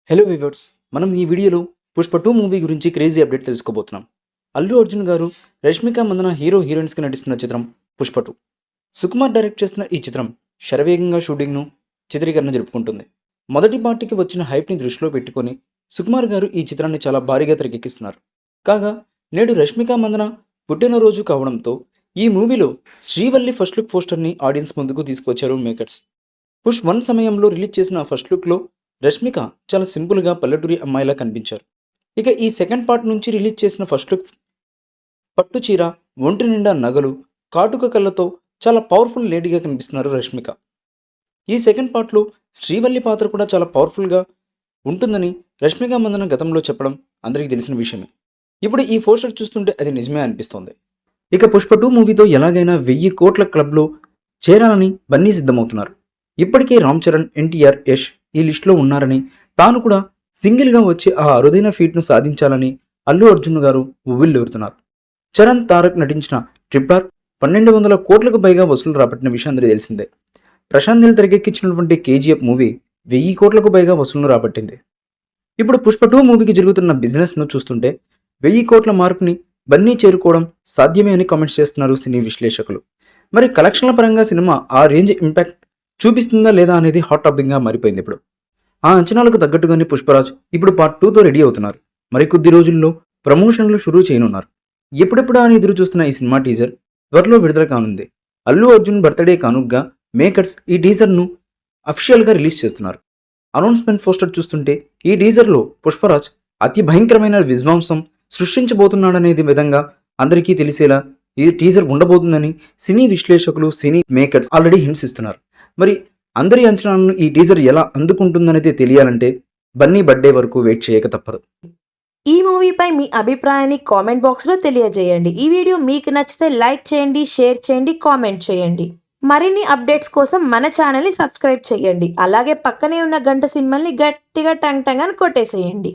Hello viewers, మనం ఈ వీడియోలో పుష్ప 2 మూవీ గురించి క్రేజీ అప్డేట్ తెలుసుకోబోతున్నాం. అల్లు అర్జున్ గారు, రష్మిక మందన హీరోయిన్స్గా నటిస్తున్న చిత్రం పుష్ప 2. సుకుమార్ డైరెక్ట్ చేస్తున్న ఈ చిత్రం శరవేగంగా షూటింగ్ను చిత్రీకరణ జరుపుకుంటుంది. మొదటి పార్టీకి వచ్చిన హైప్ని దృష్టిలో పెట్టుకొని సుకుమార్ గారు ఈ చిత్రాన్ని చాలా భారీగా తెరకెక్కిస్తున్నారు. కాగా నేడు రష్మిక మందన పుట్టినరోజు కావడంతో ఈ మూవీలో శ్రీవల్లి ఫస్ట్ లుక్ పోస్టర్ని ఆడియన్స్ ముందుకు తీసుకొచ్చారు మేకర్స్. పుష్ 1 సమయంలో రిలీజ్ చేసిన ఫస్ట్ లుక్లో రష్మిక చాలా సింపుల్గా పల్లెటూరి అమ్మాయిలా కనిపించారు. ఇక ఈ సెకండ్ పార్ట్ నుంచి రిలీజ్ చేసిన ఫస్ట్ లుక్ పట్టు చీర, ఒంటి నిండా నగలు, కాటుక కళ్ళతో చాలా పవర్ఫుల్ లేడీగా కనిపిస్తున్నారు రష్మిక. ఈ సెకండ్ పార్ట్లో శ్రీవల్లి పాత్ర కూడా చాలా పవర్ఫుల్గా ఉంటుందని రష్మిక మందన గతంలో చెప్పడం అందరికీ తెలిసిన విషయమే. ఇప్పుడు ఈ పోస్టర్ చూస్తుంటే అది నిజమే అనిపిస్తోంది. ఇక పుష్ప 2 మూవీతో ఎలాగైనా 1000 కోట్ల క్లబ్లో చేరాలని బన్నీ సిద్ధమవుతున్నారు. ఇప్పటికే రామ్ చరణ్, ఎన్టీఆర్, యష్ ఈ లిస్టులో ఉన్నారని, తాను కూడా సింగిల్గా వచ్చి ఆ అరుదైన ఫీట్ను సాధించాలని అల్లు అర్జున్ గారు ఉవ్విళ్ళూరుతున్నారు. చరణ్, తారక్ నటించిన ట్రిపుల్ 1200 కోట్లకు పైగా వసూలు రాబట్టిన విషయం అందరికీ తెలిసిందే. ప్రశాంత్ నీల్ తెరకెక్కించినటువంటి కేజీఎఫ్ మూవీ 1000 కోట్లకు పైగా వసూలు రాబట్టింది. ఇప్పుడు పుష్ప 2 మూవీకి జరుగుతున్న బిజినెస్ను చూస్తుంటే 1000 కోట్ల మార్కుని బన్నీ చేరుకోవడం సాధ్యమే అని కామెంట్స్ చేస్తున్నారు సినీ విశ్లేషకులు. మరి కలెక్షన్ల పరంగా సినిమా ఆ రేంజ్ ఇంపాక్ట్ చూపిస్తుందా లేదా అనేది హాట్ టాపిక్గా మారిపోయింది. ఇప్పుడు ఆ అంచనాలకు తగ్గట్టుగానే పుష్పరాజ్ ఇప్పుడు పార్ట్ 2తో రెడీ అవుతున్నారు. మరికొద్ది రోజుల్లో ప్రమోషన్లు షురూ చేయనున్నారు. ఎప్పుడెప్పుడా అని ఎదురు చూస్తున్న ఈ సినిమా టీజర్ త్వరలో విడుదల కానుంది. అల్లు అర్జున్ బర్త్డే కానుగ్గా మేకర్స్ ఈ టీజర్ను అఫీషియల్గా రిలీజ్ చేస్తున్నారు. అనౌన్స్మెంట్ పోస్టర్ చూస్తుంటే ఈ టీజర్లో పుష్పరాజ్ అతి భయంకరమైన విధ్వంసం సృష్టించబోతున్నాడనేది విధంగా అందరికీ తెలిసేలా ఈ టీజర్ ఉండబోతుందని సినీ విశ్లేషకులు, సినీ మేకర్స్ ఆల్రెడీ హింట్స్ ఇస్తున్నారు. మరి అందరి అంచనాలను ఈ టీజర్ ఎలా అందుకుంటుందనేది తెలియాలంటే బన్నీ బర్త్డే వరకు వెయిట్ చేయక తప్పదు. ఈ మూవీపై మీ అభిప్రాయాన్ని కామెంట్ బాక్స్లో తెలియజేయండి. ఈ వీడియో మీకు నచ్చితే లైక్ చేయండి, షేర్ చేయండి, కామెంట్ చేయండి. మరిన్ని అప్డేట్స్ కోసం మన ఛానల్ని సబ్స్క్రైబ్ చేయండి. అలాగే పక్కనే ఉన్న గంట సింబల్ని గట్టిగా టంగ్ టంగ్ అని కొట్టేసేయండి.